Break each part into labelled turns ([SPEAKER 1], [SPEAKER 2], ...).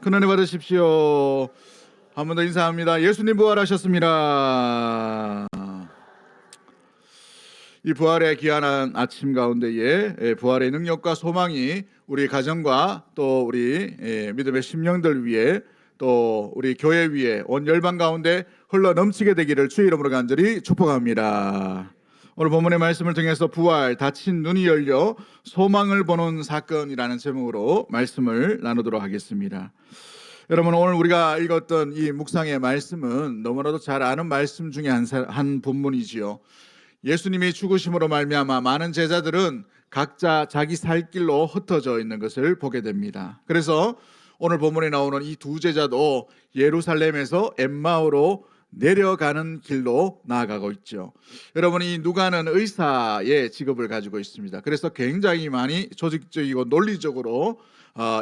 [SPEAKER 1] 큰 은혜 받으십시오. 한 번 더 인사합니다. 예수님 부활하셨습니다. 이 부활의 귀한 아침 가운데에 부활의 능력과 소망이 우리 가정과 또 우리 믿음의 심령들 위에 또 우리 교회 위에 온 열방 가운데 흘러 넘치게 되기를 주의 이름으로 간절히 축복합니다. 오늘 본문의 말씀을 통해서 부활, 닫힌 눈이 열려 소망을 보는 사건이라는 제목으로 말씀을 나누도록 하겠습니다. 여러분, 오늘 우리가 읽었던 이 묵상의 말씀은 너무나도 잘 아는 말씀 중에 한 본문이지요. 예수님이 죽으심으로 말미암아 많은 제자들은 각자 자기 살 길로 흩어져 있는 것을 보게 됩니다. 그래서 오늘 본문에 나오는 이 두 제자도 예루살렘에서 엠마오로 내려가는 길로 나아가고 있죠. 여러분이 누가는 의사의 직업을 가지고 있습니다. 그래서 굉장히 많이 조직적이고 논리적으로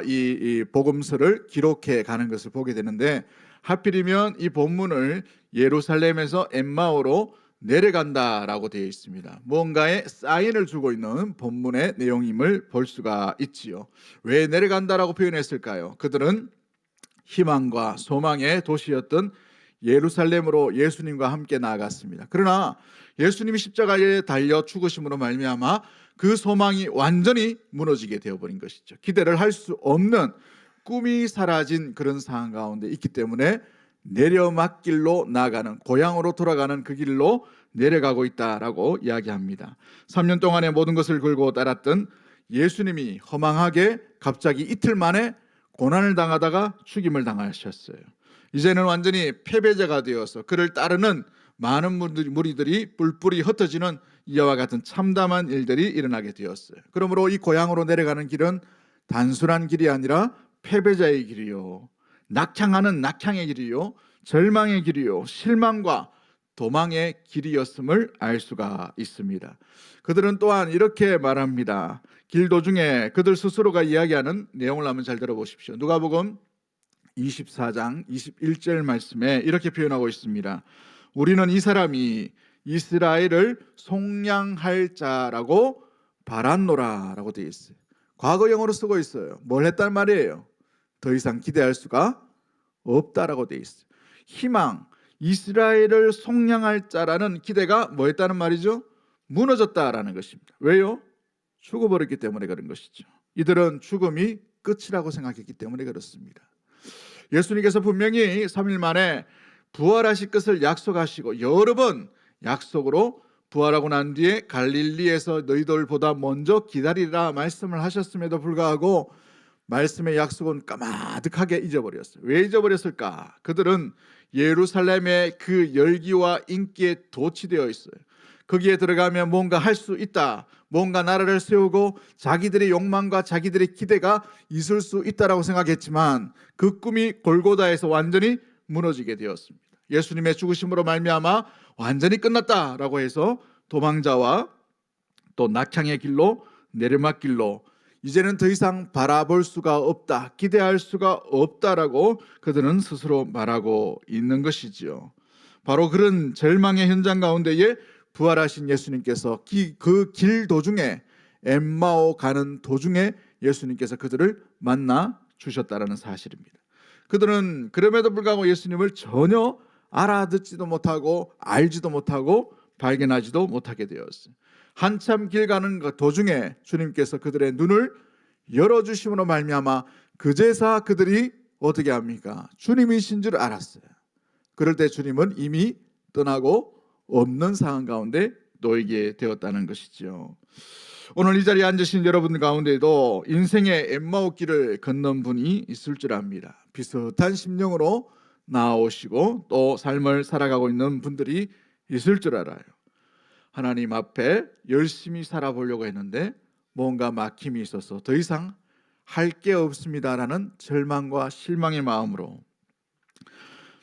[SPEAKER 1] 이 복음서를 기록해 가는 것을 보게 되는데, 하필이면 이 본문을 예루살렘에서 엠마오로 내려간다라고 되어 있습니다. 무언가에 사인을 주고 있는 본문의 내용임을 볼 수가 있지요. 왜 내려간다라고 표현했을까요? 그들은 희망과 소망의 도시였던 예루살렘으로 예수님과 함께 나아갔습니다. 그러나 예수님이 십자가에 달려 죽으심으로 말미암아 그 소망이 완전히 무너지게 되어버린 것이죠. 기대를 할 수 없는 꿈이 사라진 그런 상황 가운데 있기 때문에 내려막길로 나아가는, 고향으로 돌아가는 그 길로 내려가고 있다라고 이야기합니다. 3년 동안의 모든 것을 걸고 따랐던 예수님이 허망하게 갑자기 이틀 만에 고난을 당하다가 죽임을 당하셨어요. 이제는 완전히 패배자가 되어서 그를 따르는 많은 무리들이 뿔뿔이 흩어지는 이와 같은 참담한 일들이 일어나게 되었어요. 그러므로 이 고향으로 내려가는 길은 단순한 길이 아니라 패배자의 길이요, 낙향하는 낙향의 길이요, 절망의 길이요, 실망과 도망의 길이었음을 알 수가 있습니다. 그들은 또한 이렇게 말합니다. 길 도중에 그들 스스로가 이야기하는 내용을 한번 잘 들어보십시오. 누가복음 24장 21절 말씀에 이렇게 표현하고 있습니다. 우리는 이 사람이 이스라엘을 속량할 자라고 바랐노라 라고 되어 있어요. 과거형으로 쓰고 있어요. 뭘 했단 말이에요? 더 이상 기대할 수가 없다라고 되어 있어요. 희망, 이스라엘을 속량할 자라는 기대가 뭐였다는 말이죠? 무너졌다라는 것입니다. 왜요? 죽어버렸기 때문에 그런 것이죠. 이들은 죽음이 끝이라고 생각했기 때문에 그렇습니다. 예수님께서 분명히 3일 만에 부활하실 것을 약속하시고 여러 번 약속으로 부활하고 난 뒤에 갈릴리에서 너희들보다 먼저 기다리라 말씀을 하셨음에도 불구하고 말씀의 약속은 까마득하게 잊어버렸어요. 왜 잊어버렸을까? 그들은 예루살렘의 그 열기와 인기에 도취되어 있어요. 거기에 들어가면 뭔가 할 수 있다, 뭔가 나라를 세우고 자기들의 욕망과 자기들의 기대가 있을 수 있다라고 생각했지만 그 꿈이 골고다에서 완전히 무너지게 되었습니다. 예수님의 죽으심으로 말미암아 완전히 끝났다라고 해서 도망자와 또 낙향의 길로, 내리막길로 이제는 더 이상 바라볼 수가 없다, 기대할 수가 없다라고 그들은 스스로 말하고 있는 것이지요. 바로 그런 절망의 현장 가운데에 부활하신 예수님께서 그 길 도중에, 엠마오 가는 도중에 예수님께서 그들을 만나 주셨다라는 사실입니다. 그들은 그럼에도 불구하고 예수님을 전혀 알아듣지도 못하고 알지도 못하고 발견하지도 못하게 되었어요. 한참 길 가는 도중에 주님께서 그들의 눈을 열어주심으로 말미암아 그제서 그들이 어떻게 합니까? 주님이신 줄 알았어요. 그럴 때 주님은 이미 떠나고 없는 상황 가운데 놓이게 되었다는 것이죠. 오늘 이 자리에 앉으신 여러분 가운데도 인생의 엠마오 길을 건넌 분이 있을 줄 압니다. 비슷한 심령으로 나오시고 또 삶을 살아가고 있는 분들이 있을 줄 알아요. 하나님 앞에 열심히 살아보려고 했는데 뭔가 막힘이 있어서 더 이상 할 게 없습니다라는 절망과 실망의 마음으로,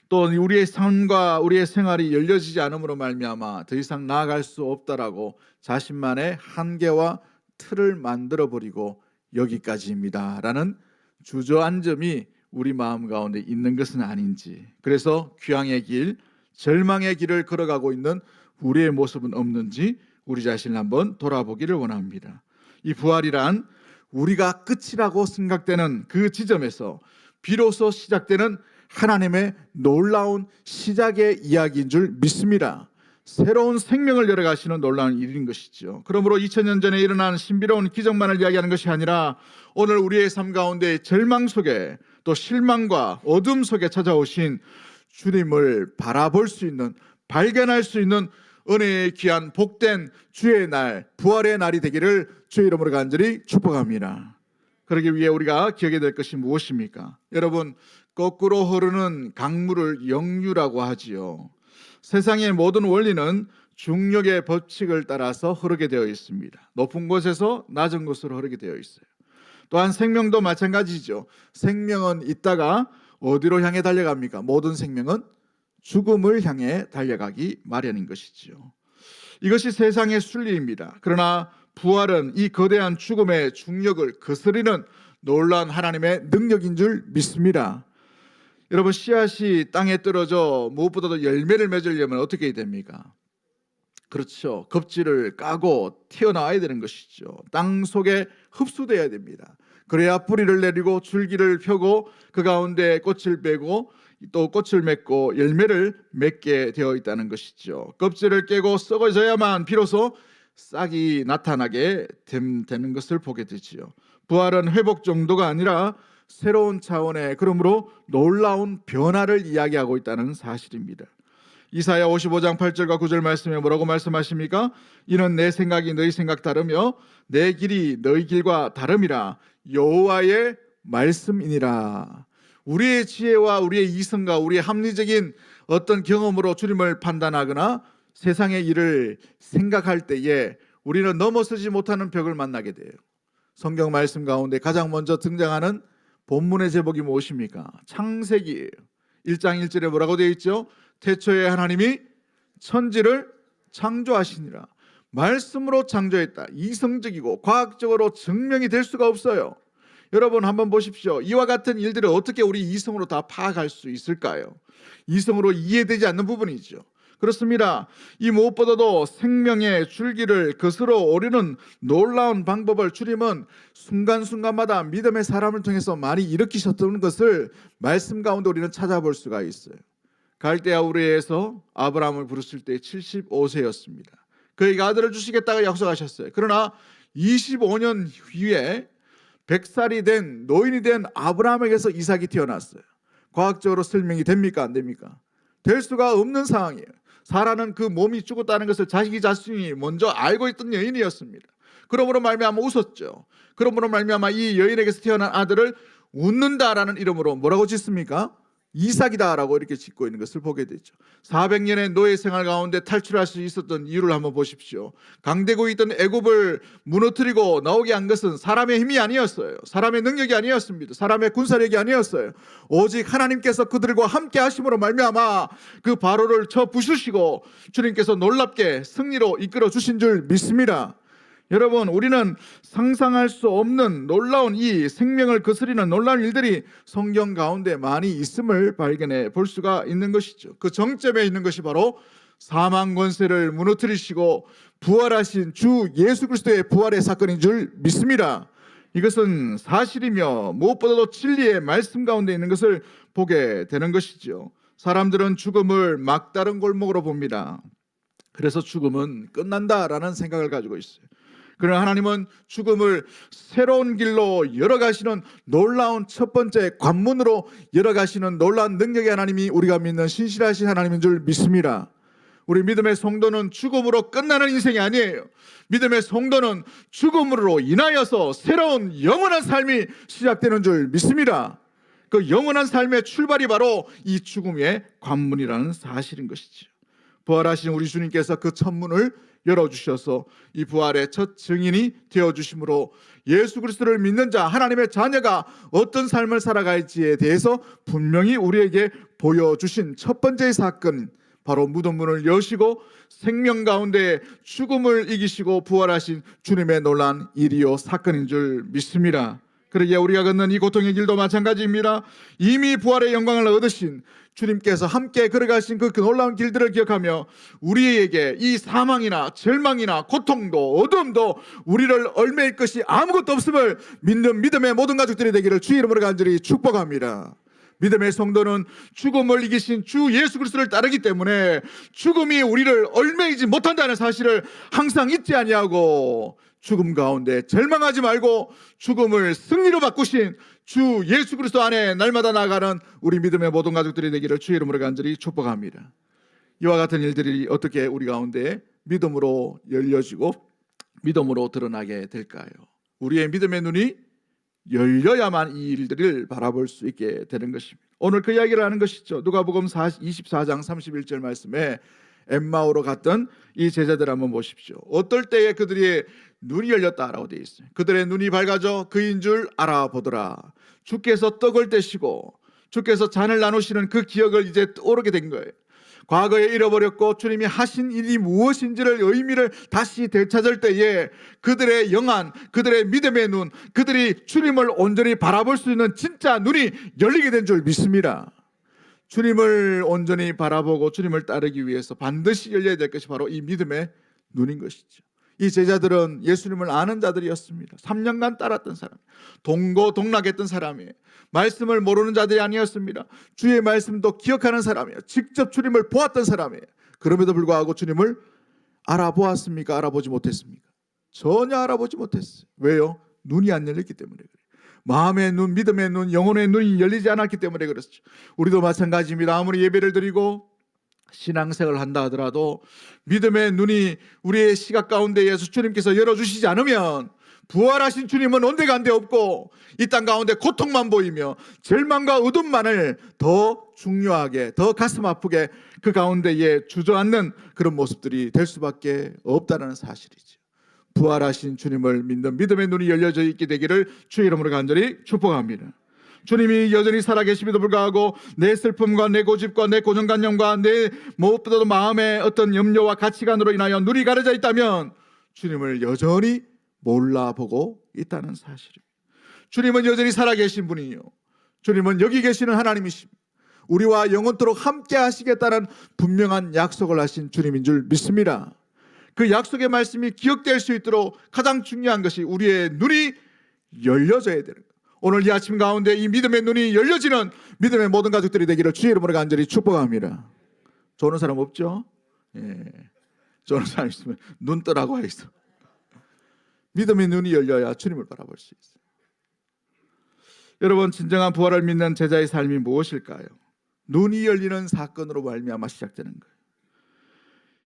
[SPEAKER 1] 또 우리의 삶과 우리의 생활이 열려지지 않음으로 말미암아 더 이상 나아갈 수 없다라고 자신만의 한계와 틀을 만들어버리고 여기까지입니다라는 주저앉음이 우리 마음 가운데 있는 것은 아닌지, 그래서 귀향의 길, 절망의 길을 걸어가고 있는 우리의 모습은 없는지 우리 자신을 한번 돌아보기를 원합니다. 이 부활이란 우리가 끝이라고 생각되는 그 지점에서 비로소 시작되는 하나님의 놀라운 시작의 이야기인 줄 믿습니다. 새로운 생명을 열어가시는 놀라운 일인 것이죠. 그러므로 2000년 전에 일어난 신비로운 기적만을 이야기하는 것이 아니라 오늘 우리의 삶 가운데 절망 속에 또 실망과 어둠 속에 찾아오신 주님을 바라볼 수 있는, 발견할 수 있는 은혜의 귀한 복된 주의 날, 부활의 날이 되기를 주의 이름으로 간절히 축복합니다. 그러기 위해 우리가 기억해야 될 것이 무엇입니까? 여러분, 거꾸로 흐르는 강물을 역류라고 하지요. 세상의 모든 원리는 중력의 법칙을 따라서 흐르게 되어 있습니다. 높은 곳에서 낮은 곳으로 흐르게 되어 있어요. 또한 생명도 마찬가지죠. 생명은 있다가 어디로 향해 달려갑니까? 모든 생명은 죽음을 향해 달려가기 마련인 것이지요. 이것이 세상의 순리입니다. 그러나 부활은 이 거대한 죽음의 중력을 거스르는 놀라운 하나님의 능력인 줄 믿습니다. 여러분, 씨앗이 땅에 떨어져 무엇보다도 열매를 맺으려면 어떻게 해야 됩니까? 그렇죠. 껍질을 까고 튀어나와야 되는 것이죠. 땅 속에 흡수돼야 됩니다. 그래야 뿌리를 내리고 줄기를 펴고 그 가운데 꽃을 빼고 또 꽃을 맺고 열매를 맺게 되어 있다는 것이죠. 껍질을 깨고 썩어져야만 비로소 싹이 나타나게 되는 것을 보게 되지요. 부활은 회복 정도가 아니라 새로운 차원의, 그러므로 놀라운 변화를 이야기하고 있다는 사실입니다. 이사야 55장 8절과 9절 말씀에 뭐라고 말씀하십니까? 이는 내 생각이 너희 생각 다르며 내 길이 너희 길과 다름이라 여호와의 말씀이니라. 우리의 지혜와 우리의 이성과 우리의 합리적인 어떤 경험으로 주님을 판단하거나 세상의 일을 생각할 때에 우리는 넘어서지 못하는 벽을 만나게 돼요. 성경 말씀 가운데 가장 먼저 등장하는 본문의 제목이 무엇입니까? 창세기예요. 1장 1절에 뭐라고 되어 있죠? 태초에 하나님이 천지를 창조하시니라. 말씀으로 창조했다. 이성적이고 과학적으로 증명이 될 수가 없어요. 여러분 한번 보십시오. 이와 같은 일들을 어떻게 우리 이성으로 다 파악할 수 있을까요? 이성으로 이해되지 않는 부분이죠. 그렇습니다. 이 무엇보다도 생명의 줄기를 거스러 오르는 놀라운 방법을 주님은 순간순간마다 믿음의 사람을 통해서 많이 일으키셨던 것을 말씀 가운데 우리는 찾아볼 수가 있어요. 갈대아 우르에서 아브라함을 부르실 때 75세였습니다. 그에게 아들을 주시겠다고 약속하셨어요. 그러나 25년 후에 100살이 된 노인이 된 아브라함에게서 이삭이 태어났어요. 과학적으로 설명이 됩니까? 안 됩니까? 될 수가 없는 상황이에요. 사라는 그 몸이 죽었다는 것을 자기 자신이 먼저 알고 있던 여인이었습니다. 그러므로 말미암아 웃었죠. 그러므로 말미암아 이 여인에게서 태어난 아들을 웃는다라는 이름으로 뭐라고 짓습니까? 이삭이다라고 이렇게 짓고 있는 것을 보게 되죠. 400년의 노예 생활 가운데 탈출할 수 있었던 이유를 한번 보십시오. 강대국에 있던 애굽을 무너뜨리고 나오게 한 것은 사람의 힘이 아니었어요. 사람의 능력이 아니었습니다. 사람의 군사력이 아니었어요. 오직 하나님께서 그들과 함께 하심으로 말미암아 그 바로를 쳐 부수시고 주님께서 놀랍게 승리로 이끌어 주신 줄 믿습니다. 여러분, 우리는 상상할 수 없는 놀라운 이 생명을 거스리는 놀라운 일들이 성경 가운데 많이 있음을 발견해 볼 수가 있는 것이죠. 그 정점에 있는 것이 바로 사망 권세를 무너뜨리시고 부활하신 주 예수 그리스도의 부활의 사건인 줄 믿습니다. 이것은 사실이며 무엇보다도 진리의 말씀 가운데 있는 것을 보게 되는 것이죠. 사람들은 죽음을 막다른 골목으로 봅니다. 그래서 죽음은 끝난다라는 생각을 가지고 있어요. 그러나 하나님은 죽음을 새로운 길로 열어가시는 놀라운 첫 번째 관문으로 열어가시는 놀라운 능력의 하나님이 우리가 믿는 신실하신 하나님인 줄 믿습니다. 우리 믿음의 성도는 죽음으로 끝나는 인생이 아니에요. 믿음의 성도는 죽음으로 인하여서 새로운 영원한 삶이 시작되는 줄 믿습니다. 그 영원한 삶의 출발이 바로 이 죽음의 관문이라는 사실인 것이죠. 부활하신 우리 주님께서 그 천문을 열어주셔서 이 부활의 첫 증인이 되어주심으로 예수 그리스도를 믿는 자, 하나님의 자녀가 어떤 삶을 살아갈지에 대해서 분명히 우리에게 보여주신 첫 번째 사건, 바로 무덤 문을 여시고 생명 가운데 죽음을 이기시고 부활하신 주님의 놀라운 일이요 사건인 줄 믿습니다. 그러기에 우리가 걷는 이 고통의 길도 마찬가지입니다. 이미 부활의 영광을 얻으신 주님께서 함께 걸어가신 그 놀라운 길들을 기억하며 우리에게 이 사망이나 절망이나 고통도 어둠도 우리를 얽매일 것이 아무것도 없음을 믿는 믿음의 모든 가족들이 되기를 주의 이름으로 간절히 축복합니다. 믿음의 성도는 죽음을 이기신 주 예수 그리스도를 따르기 때문에 죽음이 우리를 얽매이지 못한다는 사실을 항상 잊지 아니하고 죽음 가운데 절망하지 말고 죽음을 승리로 바꾸신 주 예수 그리스도 안에 날마다 나아가는 우리 믿음의 모든 가족들이 되기를 주의 이름으로 간절히 축복합니다. 이와 같은 일들이 어떻게 우리 가운데 믿음으로 열려지고 믿음으로 드러나게 될까요? 우리의 믿음의 눈이 열려야만 이 일들을 바라볼 수 있게 되는 것입니다. 오늘 그 이야기를 하는 것이죠. 누가복음 24장 31절 말씀에 엠마오로 갔던 이 제자들 한번 보십시오. 어떨 때에 그들의 눈이 열렸다라고 되어 있어요. 그들의 눈이 밝아져 그인 줄 알아보더라. 주께서 떡을 떼시고 주께서 잔을 나누시는 그 기억을 이제 떠오르게 된 거예요. 과거에 잃어버렸고 주님이 하신 일이 무엇인지를 의미를 다시 되찾을 때에 그들의 영안, 그들의 믿음의 눈, 그들이 주님을 온전히 바라볼 수 있는 진짜 눈이 열리게 된 줄 믿습니다. 주님을 온전히 바라보고 주님을 따르기 위해서 반드시 열려야 될 것이 바로 이 믿음의 눈인 것이죠. 이 제자들은 예수님을 아는 자들이었습니다. 3년간 따랐던 사람, 동고동락했던 사람이에요. 말씀을 모르는 자들이 아니었습니다. 주의 말씀도 기억하는 사람이에요. 직접 주님을 보았던 사람이에요. 그럼에도 불구하고 주님을 알아보았습니까? 알아보지 못했습니까? 전혀 알아보지 못했어요. 왜요? 눈이 안 열렸기 때문에 그래요. 마음의 눈, 믿음의 눈, 영혼의 눈이 열리지 않았기 때문에 그렇죠. 우리도 마찬가지입니다. 아무리 예배를 드리고 신앙생활을 한다 하더라도 믿음의 눈이 우리의 시각 가운데 예수 주님께서 열어주시지 않으면 부활하신 주님은 온데간데 없고 이 땅 가운데 고통만 보이며 절망과 어둠만을 더 중요하게, 더 가슴 아프게 그 가운데에 주저앉는 그런 모습들이 될 수밖에 없다는 사실이죠. 부활하신 주님을 믿는 믿음의 눈이 열려져 있게 되기를 주의 이름으로 간절히 축복합니다. 주님이 여전히 살아계심에도 불구하고 내 슬픔과 내 고집과 내 고정관념과 내 무엇보다도 마음의 어떤 염려와 가치관으로 인하여 눈이 가려져 있다면 주님을 여전히 몰라보고 있다는 사실입니다. 주님은 여전히 살아계신 분이요, 주님은 여기 계시는 하나님이십니다. 우리와 영원토록 함께 하시겠다는 분명한 약속을 하신 주님인 줄 믿습니다. 그 약속의 말씀이 기억될 수 있도록 가장 중요한 것이 우리의 눈이 열려져야 되는 거예요. 오늘 이 아침 가운데 이 믿음의 눈이 열려지는 믿음의 모든 가족들이 되기를 주의 이름으로 간절히 축복합니다. 좋은 사람 없죠? 예. 좋은 사람 있으면 눈 뜨라고 하겠어. 믿음의 눈이 열려야 주님을 바라볼 수 있어요. 여러분, 진정한 부활을 믿는 제자의 삶이 무엇일까요? 눈이 열리는 사건으로 말미암아 시작되는 거예요.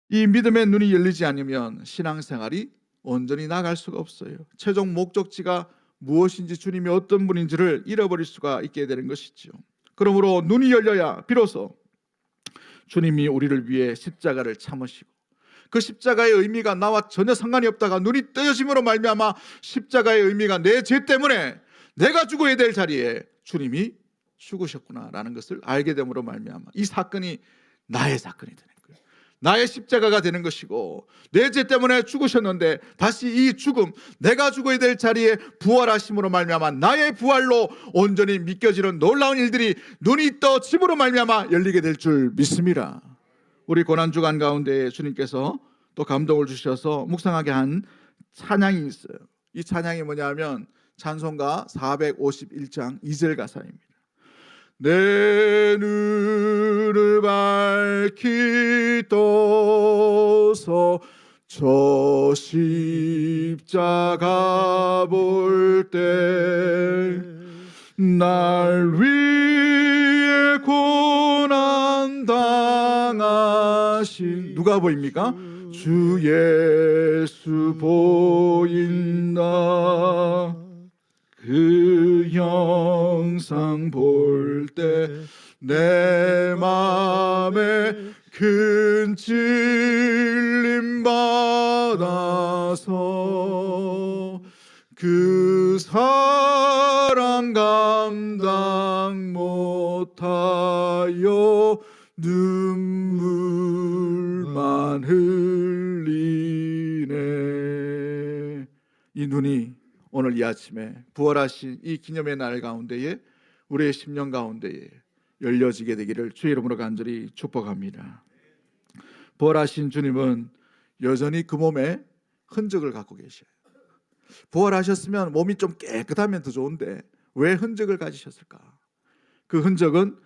[SPEAKER 1] 이 믿음의 눈이 열리지 않으면 신앙생활이 온전히 나갈 수가 없어요. 최종 목적지가 무엇인지, 주님이 어떤 분인지를 잃어버릴 수가 있게 되는 것이죠. 그러므로 눈이 열려야 비로소 주님이 우리를 위해 십자가를 참으시고 그 십자가의 의미가 나와 전혀 상관이 없다가 눈이 떠져짐으로 말미암아 십자가의 의미가 내 죄 때문에 내가 죽어야 될 자리에 주님이 죽으셨구나라는 것을 알게 됨으로 말미암아 이 사건이 나의 사건이 되는 거예요. 나의 십자가가 되는 것이고 내 죄 때문에 죽으셨는데 다시 이 죽음, 내가 죽어야 될 자리에 부활하심으로 말미암아 나의 부활로 온전히 믿겨지는 놀라운 일들이 눈이 떠짐으로 말미암아 열리게 될 줄 믿습니다. 우리 고난주간 가운데 주님께서 또 감동을 주셔서 묵상하게 한 찬양이 있어요. 이 찬양이 뭐냐면 찬송가 451장 2절 가사입니다. 내 눈을 밝히 떠서 저 십자가 볼 때 날 위해 고난 당하신 누가 보입니까? 주 예수 보인다. 그 형상 볼 때 내 맘에 큰 찔림 받아서 그 사랑 감당 못하여 눈물만 흘리네. 이 눈이 오늘 이 아침에 부활하신 이 기념의 날 가운데에 우리의 심령 가운데에 열려지게 되기를 주의 이름으로 간절히 축복합니다. 부활하신 주님은 여전히 그 몸에 흔적을 갖고 계셔요. 부활하셨으면 몸이 좀 깨끗하면 더 좋은데 왜 흔적을 가지셨을까? 그 흔적은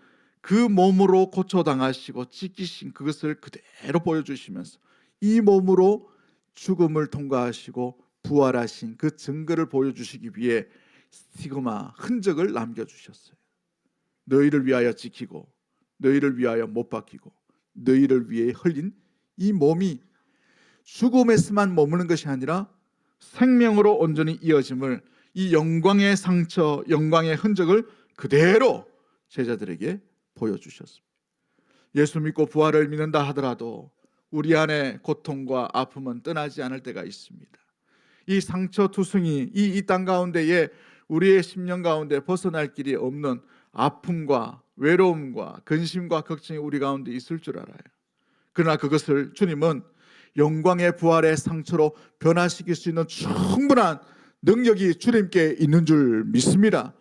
[SPEAKER 1] 그 몸으로 고초당하시고 찢기신 그것을 그대로 보여주시면서 이 몸으로 죽음을 통과하시고 부활하신 그 증거를 보여주시기 위해 스티그마, 흔적을 남겨주셨어요. 너희를 위하여 지키고 너희를 위하여 못 박히고 너희를 위해 흘린 이 몸이 죽음에서만 머무는 것이 아니라 생명으로 온전히 이어짐을, 이 영광의 상처, 영광의 흔적을 그대로 제자들에게 보여주셨습니다. 예수 믿고 부활을 믿는다 하더라도 우리 안에 고통과 아픔은 떠나지 않을 때가 있습니다. 이 상처 투성이 이 땅 가운데에 우리의 심령 가운데 벗어날 길이 없는 아픔과 외로움과 근심과 걱정이 우리 가운데 있을 줄 알아요. 그러나 그것을 주님은 영광의 부활의 상처로 변화시킬 수 있는 충분한 능력이 주님께 있는 줄 믿습니다.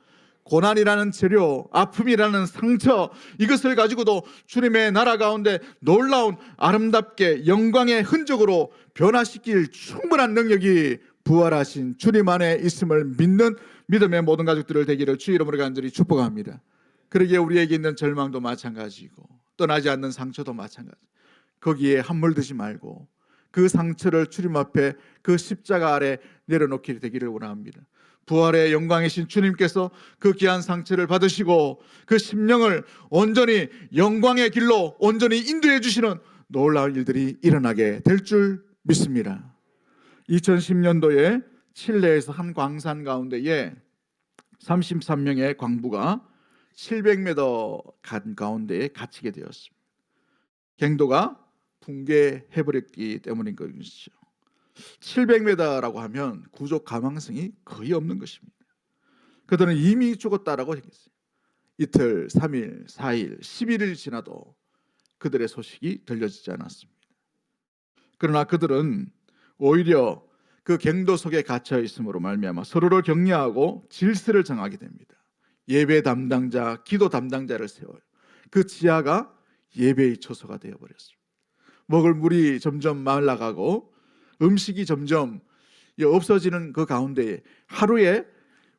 [SPEAKER 1] 고난이라는 재료, 아픔이라는 상처, 이것을 가지고도 주님의 나라 가운데 놀라운 아름답게 영광의 흔적으로 변화시킬 충분한 능력이 부활하신 주님 안에 있음을 믿는 믿음의 모든 가족들을 되기를 주의 이름으로 간절히 축복합니다. 그러기에 우리에게 있는 절망도 마찬가지고 떠나지 않는 상처도 마찬가지, 거기에 함몰되지 말고 그 상처를 주님 앞에 그 십자가 아래 내려놓게 되기를 원합니다. 부활의 영광이신 주님께서 그 귀한 상처를 받으시고 그 심령을 온전히 영광의 길로 온전히 인도해 주시는 놀라운 일들이 일어나게 될 줄 믿습니다. 2010년도에 칠레에서 한 광산 가운데에 33명의 광부가 700m 간 가운데에 갇히게 되었습니다. 갱도가 붕괴해버렸기 때문인 것이죠. 700m라고 하면 구조 가망성이 거의 없는 것입니다. 그들은 이미 죽었다라고 했어요. 이틀, 3일, 4일, 11일 지나도 그들의 소식이 들려지지 않았습니다. 그러나 그들은 오히려 그 갱도 속에 갇혀 있음으로 말미암아 서로를 격려하고 질서를 정하게 됩니다. 예배 담당자, 기도 담당자를 세워요. 그 지하가 예배의 처소가 되어버렸습니다. 먹을 물이 점점 말라가고 음식이 점점 없어지는 그 가운데에 하루에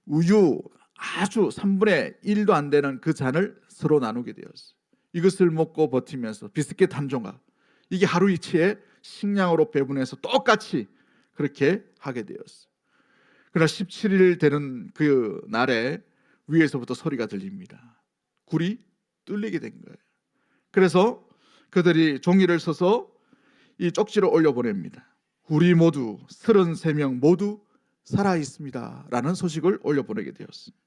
[SPEAKER 1] 우유 아주 3분의 1도 안 되는 그 잔을 서로 나누게 되었어요. 이것을 먹고 버티면서 비스킷 한 조각, 이게 하루 이치에 식량으로 배분해서 똑같이 그렇게 하게 되었어요. 그러나 17일 되는 그 날에 위에서부터 소리가 들립니다. 굴이 뚫리게 된 거예요. 그래서 그들이 종이를 써서 이 쪽지를 올려보냅니다. 우리 모두 33명 모두 살아있습니다 라는 소식을 올려보내게 되었습니다.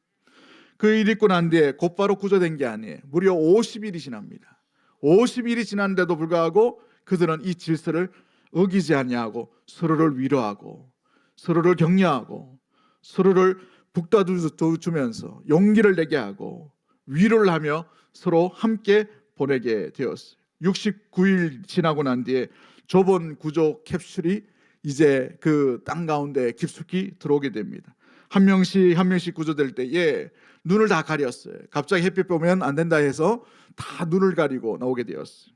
[SPEAKER 1] 그 일이 있고 난 뒤에 곧바로 구조된 게 아니에요. 무려 50일이 지납니다. 50일이 지났는데도 불구하고 그들은 이 질서를 어기지 아니하고 서로를 위로하고 서로를 격려하고 서로를 북돋아주면서 용기를 내게 하고 위로를 하며 서로 함께 보내게 되었어요. 69일 지나고 난 뒤에 좁은 구조 캡슐이 이제 그 땅 가운데 깊숙이 들어오게 됩니다. 한 명씩 한 명씩 구조될 때에 눈을 다 가렸어요. 갑자기 햇빛 보면 안 된다 해서 다 눈을 가리고 나오게 되었어요.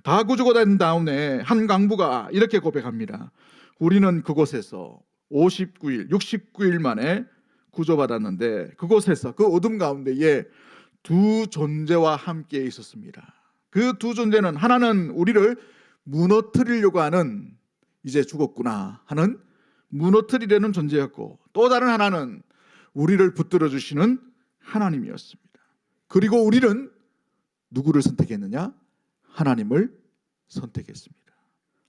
[SPEAKER 1] 다 구조가 된 다음에 한 강부가 이렇게 고백합니다. 우리는 그곳에서 59일, 69일 만에 구조받았는데 그곳에서 그 어둠 가운데에 두 존재와 함께 있었습니다. 그 두 존재는 하나는 우리를 무너뜨리려고 하는, 이제 죽었구나 하는 무너뜨리려는 존재였고, 또 다른 하나는 우리를 붙들어 주시는 하나님이었습니다. 그리고 우리는 누구를 선택했느냐? 하나님을 선택했습니다.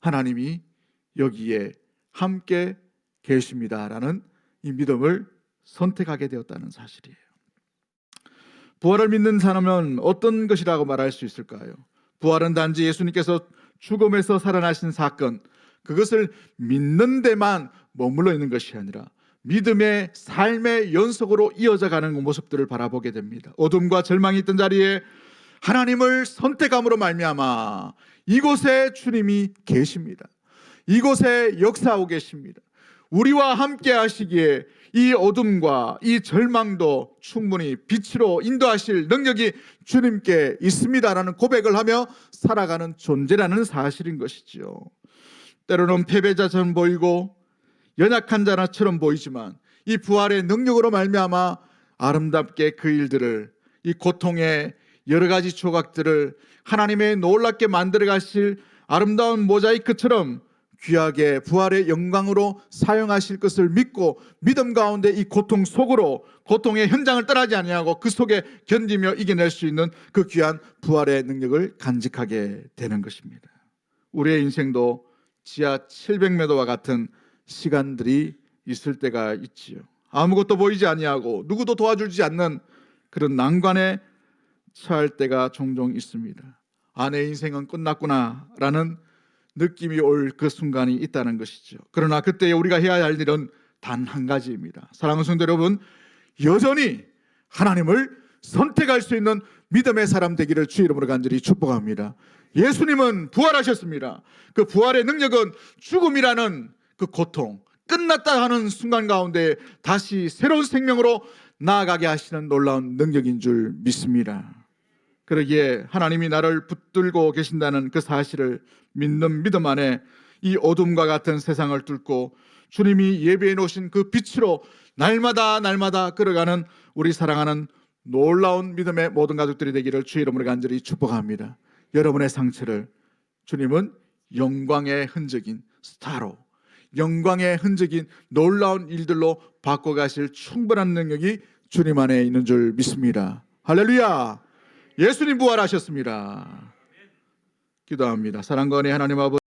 [SPEAKER 1] 하나님이 여기에 함께 계십니다라는 이 믿음을 선택하게 되었다는 사실이에요. 부활을 믿는 사람은 어떤 것이라고 말할 수 있을까요? 부활은 단지 예수님께서 죽음에서 살아나신 사건, 그것을 믿는 데만 머물러 있는 것이 아니라 믿음의 삶의 연속으로 이어져 가는 모습들을 바라보게 됩니다. 어둠과 절망이 있던 자리에 하나님을 선택함으로 말미암아 이곳에 주님이 계십니다. 이곳에 역사하고 계십니다. 우리와 함께 하시기에 이 어둠과 이 절망도 충분히 빛으로 인도하실 능력이 주님께 있습니다라는 고백을 하며 살아가는 존재라는 사실인 것이지요. 때로는 패배자처럼 보이고 연약한 자처럼 보이지만 이 부활의 능력으로 말미암아 아름답게 그 일들을, 이 고통의 여러 가지 조각들을 하나님의 놀랍게 만들어 가실 아름다운 모자이크처럼 귀하게 부활의 영광으로 사용하실 것을 믿고 믿음 가운데 이 고통 속으로, 고통의 현장을 떠나지 아니하고 그 속에 견디며 이겨낼 수 있는 그 귀한 부활의 능력을 간직하게 되는 것입니다. 우리의 인생도 지하 700m와 같은 시간들이 있을 때가 있지요. 아무것도 보이지 아니하고 누구도 도와주지 않는 그런 난관에 처할 때가 종종 있습니다. 내 인생은 끝났구나라는 느낌이 올 그 순간이 있다는 것이죠. 그러나 그때 우리가 해야 할 일은 단 한 가지입니다. 사랑하는 성도 여러분, 여전히 하나님을 선택할 수 있는 믿음의 사람 되기를 주의 이름으로 간절히 축복합니다. 예수님은 부활하셨습니다. 그 부활의 능력은 죽음이라는 그 고통, 끝났다 하는 순간 가운데 다시 새로운 생명으로 나아가게 하시는 놀라운 능력인 줄 믿습니다. 그러기에 하나님이 나를 붙들고 계신다는 그 사실을 믿는 믿음 안에 이 어둠과 같은 세상을 뚫고 주님이 예배해 놓으신 그 빛으로 날마다 걸어가는 우리 사랑하는 놀라운 믿음의 모든 가족들이 되기를 주의 이름으로 간절히 축복합니다. 여러분의 상처를 주님은 영광의 흔적인 스타로, 영광의 흔적인 놀라운 일들로 바꿔가실 충분한 능력이 주님 안에 있는 줄 믿습니다. 할렐루야! 예수님 부활하셨습니다. 기도합니다. 사랑과 은혜 하나님 아버지,